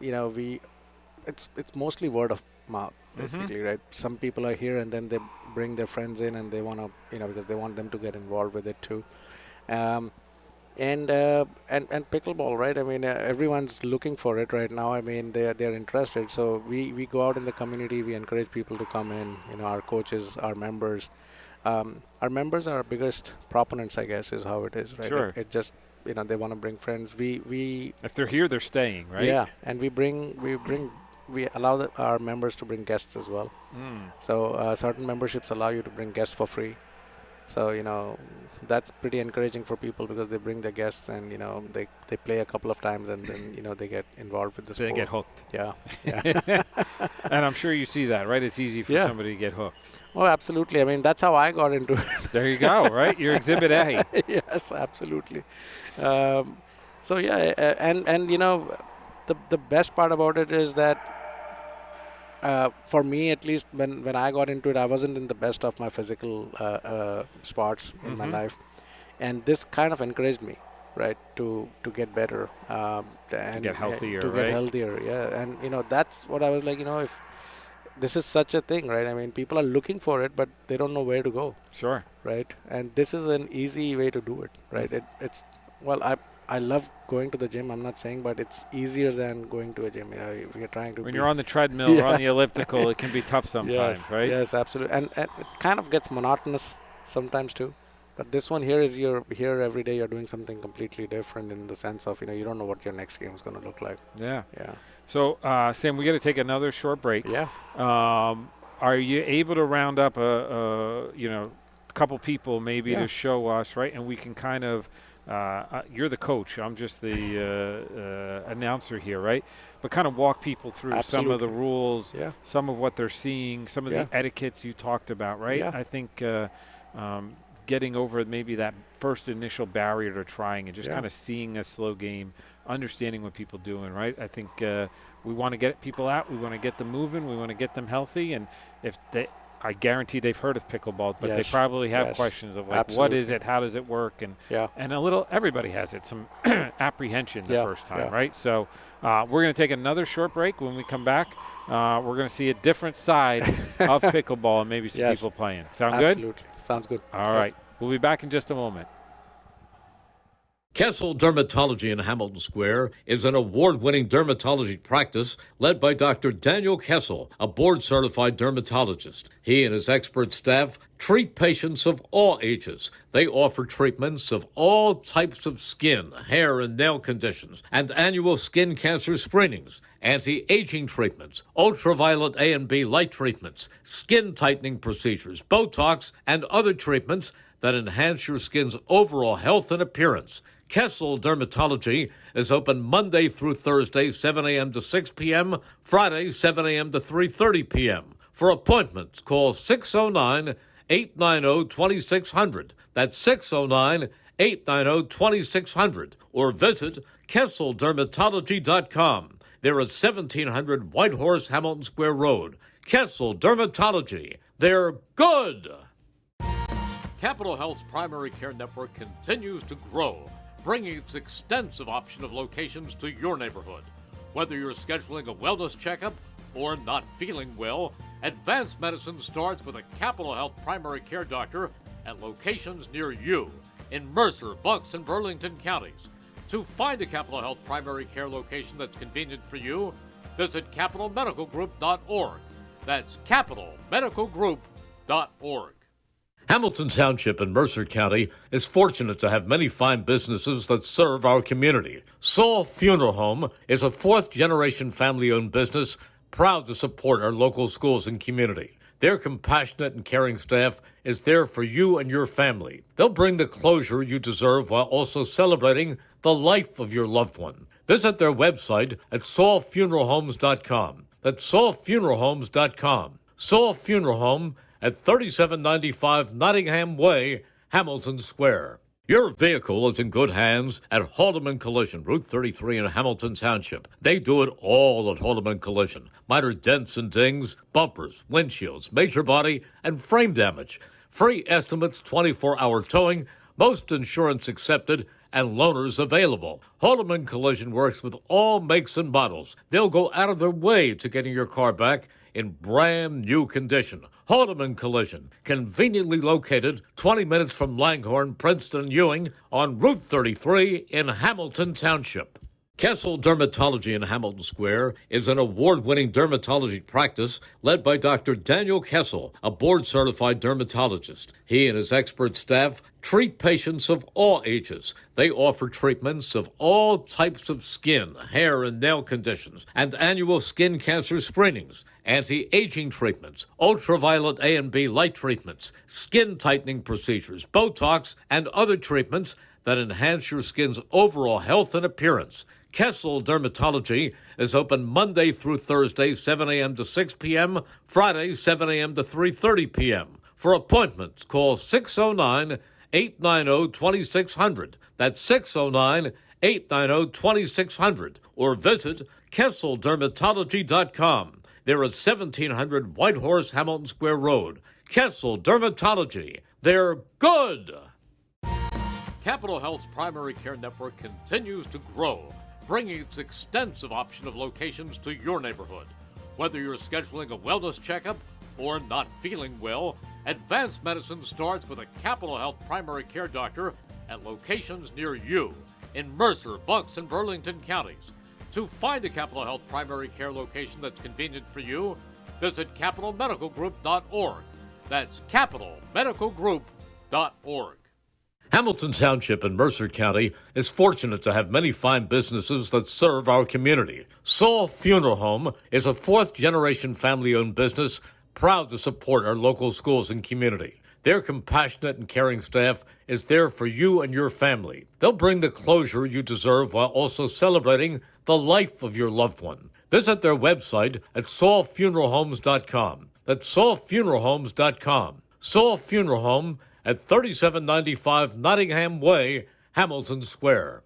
it's mostly word of mouth basically, right? Some people are here and then they bring their friends in and they want to because they want them to get involved with it too. And pickleball, right? I mean, everyone's looking for it right now. I mean, they're interested. So we go out in the community. We encourage people to come in. Our coaches, our members. Our members are our biggest proponents, I guess, is how it is, right? Sure. It just they want to bring friends. We if they're here, they're staying, right? Yeah, and we allow our members to bring guests as well. So certain memberships allow you to bring guests for free. So that's pretty encouraging for people because they bring their guests and they play a couple of times and then they get involved with the sport. They get hooked. Yeah. And I'm sure you see that, right? It's easy for somebody to get hooked. Oh, absolutely. I mean, that's how I got into it. There you go, right? You're Exhibit A. Yes, absolutely. So yeah, and the best part about it is that for me, at least, when I got into it, I wasn't in the best of my physical spots in my life, and this kind of encouraged me, right, to get better, and to get healthier, get healthier, yeah. And that's what I was like. If this is such a thing, right? I mean, people are looking for it, but they don't know where to go. Sure. Right, and this is an easy way to do it, right? It's I love going to the gym. I'm not saying, but it's easier than going to a gym. If you're trying to. When you're on the treadmill or on the elliptical, it can be tough sometimes, yes, right? Yes, absolutely. And it kind of gets monotonous sometimes too. But this one here is you're here every day. You're doing something completely different in the sense of you don't know what your next game is going to look like. Yeah. Yeah. So Sam, we got to take another short break. Yeah. Are you able to round up a couple people maybe to show us, right? And we can kind of you're the coach. I'm just the announcer here, right? But kind of walk people through some of the rules, some of what they're seeing, some of the etiquettes you talked about, right? Yeah. I think getting over maybe that first initial barrier to trying and just kind of seeing a slow game, understanding what people doing, right? I think we want to get people out. We want to get them moving. We want to get them healthy. And I guarantee they've heard of pickleball, but they probably have questions of like, what is it? How does it work? And everybody has it, some apprehension the first time, right? So we're going to take another short break. When we come back, we're going to see a different side of pickleball and maybe some people playing. Sound good? Absolutely. Sounds good. All right. We'll be back in just a moment. Kessel Dermatology in Hamilton Square is an award-winning dermatology practice led by Dr. Daniel Kessel, a board-certified dermatologist. He and his expert staff treat patients of all ages. They offer treatments of all types of skin, hair, and nail conditions, and annual skin cancer screenings, anti-aging treatments, ultraviolet A and B light treatments, skin tightening procedures, Botox, and other treatments that enhance your skin's overall health and appearance. Kessel Dermatology is open Monday through Thursday, 7 a.m. to 6 p.m., Friday, 7 a.m. to 3:30 p.m. For appointments, call 609-890-2600. That's 609-890-2600. Or visit KesselDermatology.com. They're at 1700 Whitehorse, Hamilton Square Road. Kessel Dermatology. They're good. Capital Health's primary care network continues to grow, bringing its extensive option of locations to your neighborhood. Whether you're scheduling a wellness checkup or not feeling well, advanced medicine starts with a Capital Health primary care doctor at locations near you in Mercer, Bucks, and Burlington counties. To find a Capital Health primary care location that's convenient for you, visit capitalmedicalgroup.org. That's capitalmedicalgroup.org. Hamilton Township in Mercer County is fortunate to have many fine businesses that serve our community. Saul Funeral Home is a fourth-generation family-owned business proud to support our local schools and community. Their compassionate and caring staff is there for you and your family. They'll bring the closure you deserve while also celebrating the life of your loved one. Visit their website at saulfuneralhomes.com. That's saulfuneralhomes.com. Saul Funeral Home at 3795 Nottingham Way, Hamilton Square. Your vehicle is in good hands at Haldeman Collision, Route 33 in Hamilton Township. They do it all at Haldeman Collision. Minor dents and dings, bumpers, windshields, major body, and frame damage. Free estimates, 24-hour towing, most insurance accepted, and loaners available. Haldeman Collision works with all makes and models. They'll go out of their way to getting your car back in brand new condition. Haldeman Collision, conveniently located 20 minutes from Langhorne, Princeton, Ewing on Route 33 in Hamilton Township. Kessel Dermatology in Hamilton Square is an award-winning dermatology practice led by Dr. Daniel Kessel, a board-certified dermatologist. He and his expert staff treat patients of all ages. They offer treatments of all types of skin, hair, and nail conditions, and annual skin cancer screenings, anti-aging treatments, ultraviolet A and B light treatments, skin tightening procedures, Botox, and other treatments that enhance your skin's overall health and appearance. Kessel Dermatology is open Monday through Thursday, 7 a.m. to 6 p.m., Friday, 7 a.m. to 3:30 p.m. For appointments, call 609-890-2600. That's 609-890-2600. Or visit KesselDermatology.com. They're at 1700 Whitehorse, Hamilton Square Road. Kessel Dermatology. They're good. Capital Health's primary care network continues to grow, bringing its extensive option of locations to your neighborhood. Whether you're scheduling a wellness checkup or not feeling well, advanced medicine starts with a Capital Health primary care doctor at locations near you in Mercer, Bucks, and Burlington counties. To find a Capital Health primary care location that's convenient for you, visit capitalmedicalgroup.org. That's capitalmedicalgroup.org. Hamilton Township in Mercer County is fortunate to have many fine businesses that serve our community. Saul Funeral Home is a fourth-generation family-owned business proud to support our local schools and community. Their compassionate and caring staff is there for you and your family. They'll bring the closure you deserve while also celebrating the life of your loved one. Visit their website at saulfuneralhomes.com. That's saulfuneralhomes.com. Saul Funeral Home at 3795 Nottingham Way, Hamilton Square.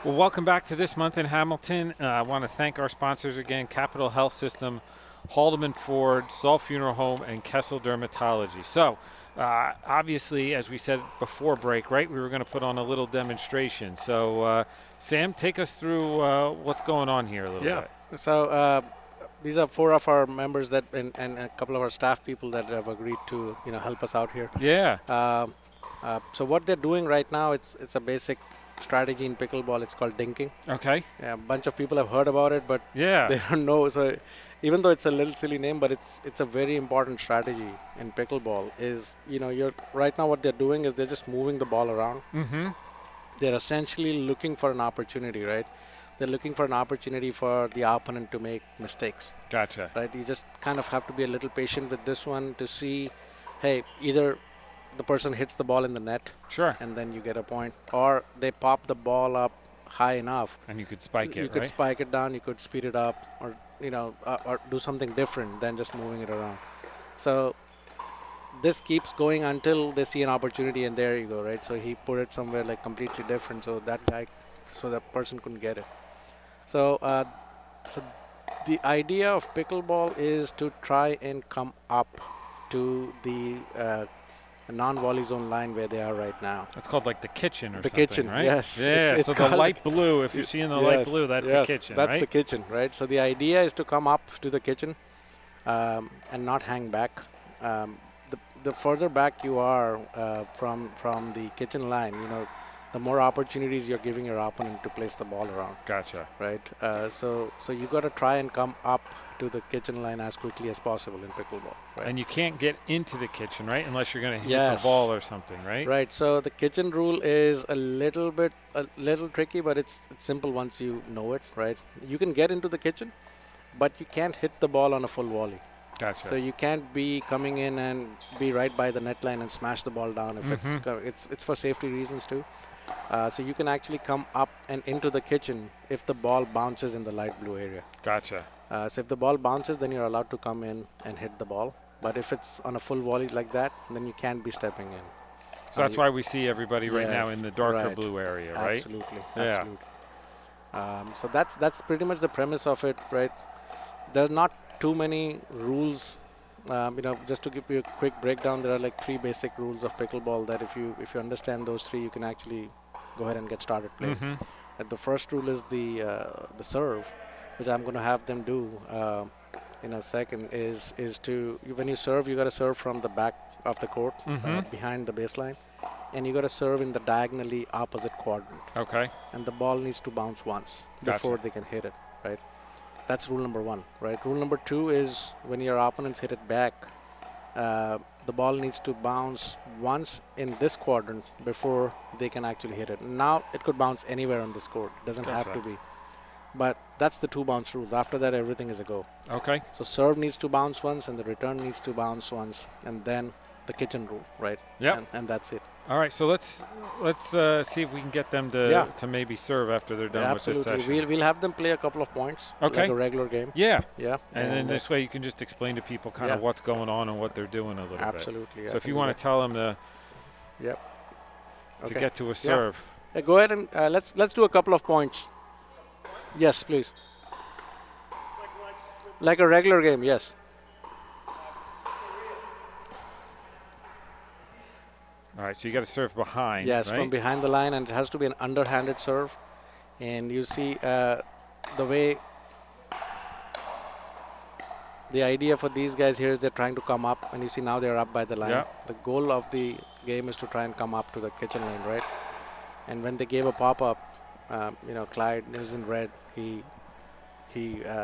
Well, welcome back to This Month in Hamilton. I want to thank our sponsors again, Capital Health System, Haldeman Ford, Saul Funeral Home, and Kessel Dermatology. So, obviously, as we said before break, right, we were going to put on a little demonstration. So, Sam, take us through what's going on here a little bit. So, these are 4 of our members that and a couple of our staff people that have agreed to help us out here. Yeah. So what they're doing right now, it's a basic strategy in pickleball. It's called dinking. Okay. Yeah, a bunch of people have heard about it, but Yeah. they don't know. So even though it's a little silly name, but it's a very important strategy in pickleball. Is you're right now what they're doing is they're just moving the ball around. Mm-hmm. They're essentially looking for an opportunity, right? They're looking for an opportunity for the opponent to make mistakes. Gotcha. Right? You just kind of have to be a little patient with this one to see, hey, either the person hits the ball in the net, Sure. and then you get a point, or they pop the ball up high enough. And you could spike it, You could right? spike it down, you could speed it up, or or do something different than just moving it around. So this keeps going until they see an opportunity, and there you go, right? So he put it somewhere like completely different, so that person couldn't get it. So, so the idea of pickleball is to try and come up to the non-volley zone line where they are right now. It's called like the kitchen or The something, kitchen, right? yes. Yeah, It's so the called light blue, if you're seeing the light blue, that's the kitchen, that's right? the kitchen, right? So the idea is to come up to the kitchen and not hang back. The further back you are from the kitchen line, the more opportunities you're giving your opponent to place the ball around. Gotcha. Right. So you got to try and come up to the kitchen line as quickly as possible in pickleball. Right? And you can't get into the kitchen, right? Unless you're going to hit Yes. the ball or something, right? Right. So the kitchen rule is a little tricky, but it's simple once you know it. Right. You can get into the kitchen, but you can't hit the ball on a full volley. Gotcha. So you can't be coming in and be right by the net line and smash the ball down. If it's for safety reasons too. So you can actually come up and into the kitchen if the ball bounces in the light blue area. Gotcha. So if the ball bounces, then you're allowed to come in and hit the ball. But if it's on a full volley like that, then you can't be stepping in. So that's why we see everybody right now Yes, in the darker right. blue area, right? Absolutely. Yeah. Absolutely. So that's pretty much the premise of it, right? There's not too many rules. Just to give you a quick breakdown, there are like 3 basic rules of pickleball that if you understand those 3, you can actually go ahead and get started playing. Mm-hmm. And the first rule is the serve, which I'm going to have them do in a second. Is to when you serve, you got to serve from the back of the court, behind the baseline, and you got to serve in the diagonally opposite quadrant. Okay. And the ball needs to bounce once before they can hit it, right? That's rule number 1, right? Rule number 2 is when your opponents hit it back, the ball needs to bounce once in this quadrant before they can actually hit it. Now, it could bounce anywhere on this court. It doesn't have to be. But that's the 2 bounce rules. After that, everything is a go. Okay. So serve needs to bounce once, and the return needs to bounce once, and then the kitchen rule, right? Yep. And that's it. All right. So let's see if we can get them to maybe serve after they're done with this Absolutely. session. We'll have them play a couple of points, Okay. like a regular game. Yeah. Yeah. And then this way you can just explain to people kind of Yeah. what's going on and what they're doing a little Absolutely. bit. So if you want to tell them to Okay. get to a serve. Yeah, go ahead and let's do a couple of points. Yes, please. Like a regular game, yes. All right, so you got to serve behind. Yes, right? from behind the line, and it has to be an underhanded serve. And you see the way The idea for these guys here is they're trying to come up, and you see now they're up by the line. Yep. The goal of the game is to try and come up to the kitchen lane, right? And when they gave a pop-up, Clyde is in red. He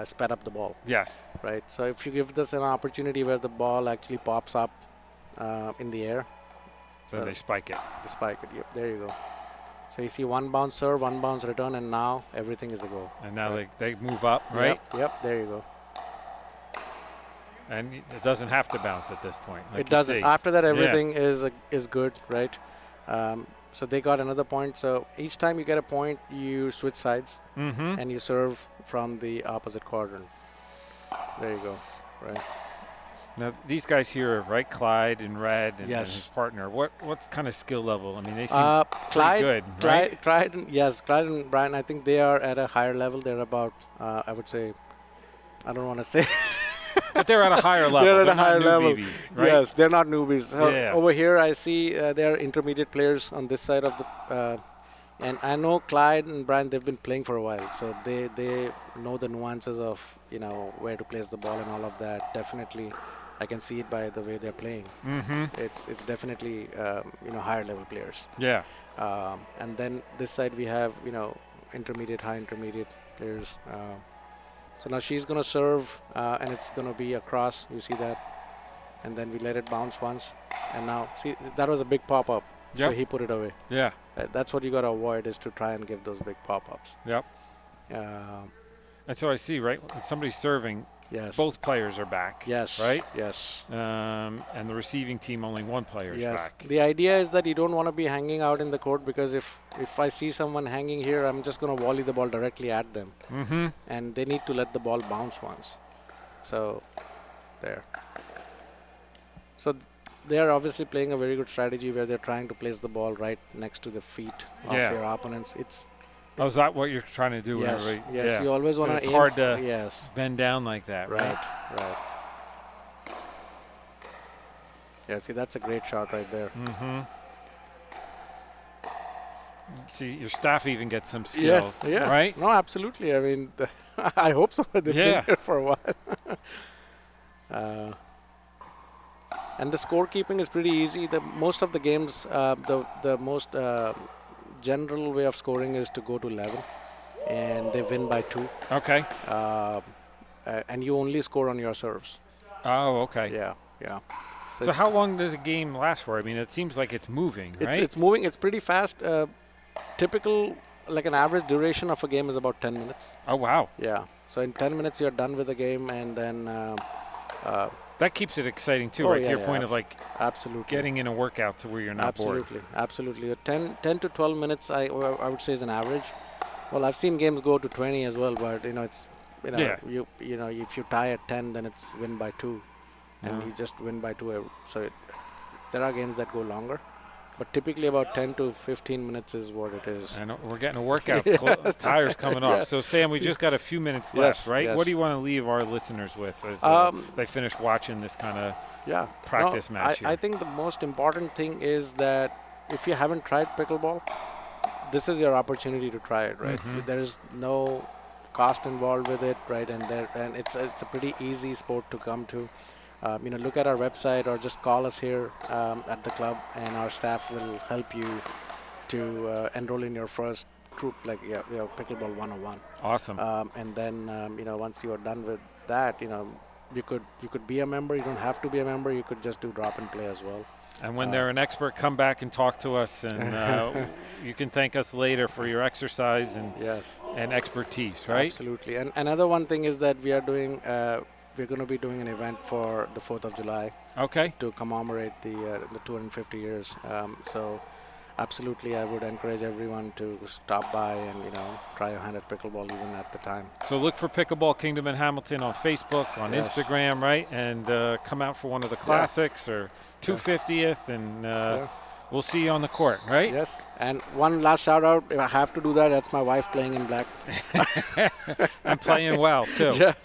sped up the ball. Yes. Right. So if you give this an opportunity where the ball actually pops up in the air, So they spike it. the spike it. Yep. There you go. So you see one bounce serve, one bounce return, and now everything is a go. And now right. they move up, right? Yep. There you go. And it doesn't have to bounce at this point. Like It doesn't. see. After that, everything is good, right? So they got another point. So each time you get a point, you switch sides Mm-hmm. and you serve from the opposite quadrant. There you go. Right. Now these guys here, right? Clyde in red and Yes. his partner. What kind of skill level? I mean, they seem pretty good, right? Clyde and Brian. I think they are at a higher level. They're about, I would say, I don't want to say. But they're at a higher level. They're at a not higher level. newbies, right? Yes, they're not newbies. So Yeah. over here, I see they are intermediate players on this side of the. And I know Clyde and Brian. They've been playing for a while, so they know the nuances of where to place the ball and all of that. Definitely, I can see it by the way they're playing. Mm-hmm. It's definitely higher level players. Yeah. And then this side we have intermediate, high intermediate players. So now she's going to serve, and it's going to be across. You see that? And then we let it bounce once. And now, see, that was a big pop-up. So Yep. he put it away. Yeah. That's what you got to avoid, is to try and give those big pop-ups. Yep. And so I see, right? When somebody's serving, Yes. both players are back. Yes. Right? Yes. And the receiving team, only one player is Yes. back. The idea is that you don't want to be hanging out in the court, because if I see someone hanging here, I'm just going to volley the ball directly at them. Mm-hmm. And they need to let the ball bounce once. So, there. So they are obviously playing a very good strategy where they're trying to place the ball right next to the feet of Yeah. your opponents. It's Oh, is that what you're trying to do? yes, whenever yes. yeah. You always want to. It's hard to yes, bend down like that, right? right. Yeah, see, that's a great shot right there. Mm-hmm. See, your staff even gets some skill, Yes, yeah. right? No, absolutely. I mean, I hope so. They've Yeah. been here for a while. And the scorekeeping is pretty easy. Most of the games, the most general way of scoring is to go to 11, and they win by 2. Okay. And you only score on your serves. Oh, okay. Yeah, yeah. So it's- how long does a game last for? I mean, it seems like it's moving, right? It's moving. It's pretty fast. Typical, like an average duration of a game is about 10 minutes. Oh, wow. Yeah. So in 10 minutes you're done with the game, and then That keeps it exciting, too, Oh, right? yeah, To your yeah, point of, like, absolutely getting in a workout to where you're not bored. Absolutely. 10 to 12 minutes, I would say, is an average. Well, I've seen games go to 20 as well, but it's Yeah. if you tie at 10, then it's win by 2, and you just win by 2. So there are games that go longer, but typically about 10 to 15 minutes is what it is. And we're getting a workout. Tires coming off. Yeah. So, Sam, we just got a few minutes Yes, left, right? yes. What do you want to leave our listeners with as they finish watching this kind of Yeah. practice match here? I think the most important thing is that if you haven't tried pickleball, this is your opportunity to try it, right? Mhm. There is no cost involved with it, right? And it's a pretty easy sport to come to. Look at our website or just call us here at the club, and our staff will help you to enroll in your first group, like Pickleball 101. Awesome. And then once you are done with that, you could be a member. You don't have to be a member. You could just do drop and play as well. And when they're an expert, come back and talk to us, and you can thank us later for your exercise and expertise, right? Absolutely. And another one thing is that we are doing. We're going to be doing an event for the 4th of July Okay. to commemorate the 250 years. So, absolutely, I would encourage everyone to stop by and try your hand at pickleball even at the time. So look for Pickleball Kingdom in Hamilton on Facebook, on Yes. Instagram, right? And come out for one of the classics or 250th, and we'll see you on the court, right? Yes. And one last shout out, if I have to do that, that's my wife playing in black. And playing well, too. Yes.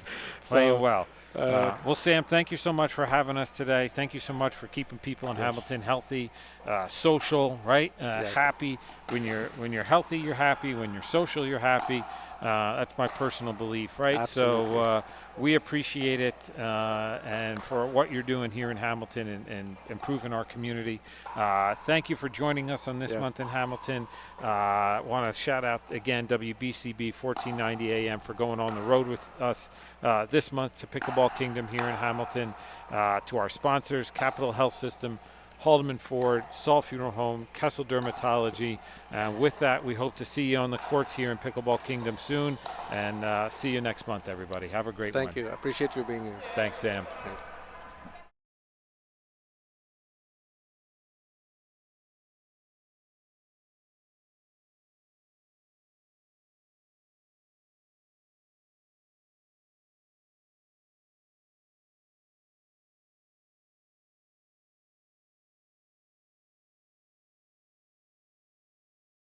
Playing So, well. Well, Sam, thank you so much for having us today. Thank you so much for keeping people in Hamilton healthy, social, right? Happy. When you're healthy, you're happy. When you're social, you're happy. That's my personal belief, right? Absolutely. So we appreciate it, and for what you're doing here in Hamilton and improving our community. Thank you for joining us on this month in Hamilton. Want to shout out again WBCB 1490 AM for going on the road with us this month to Pickleball Kingdom here in Hamilton. To our sponsors, Capital Health System, Haldeman Ford, Saul Funeral Home, Kessel Dermatology. And with that, we hope to see you on the courts here in Pickleball Kingdom soon. And see you next month, everybody. Have a great one. Thank you. I appreciate you being here. Thanks, Sam. Thank you.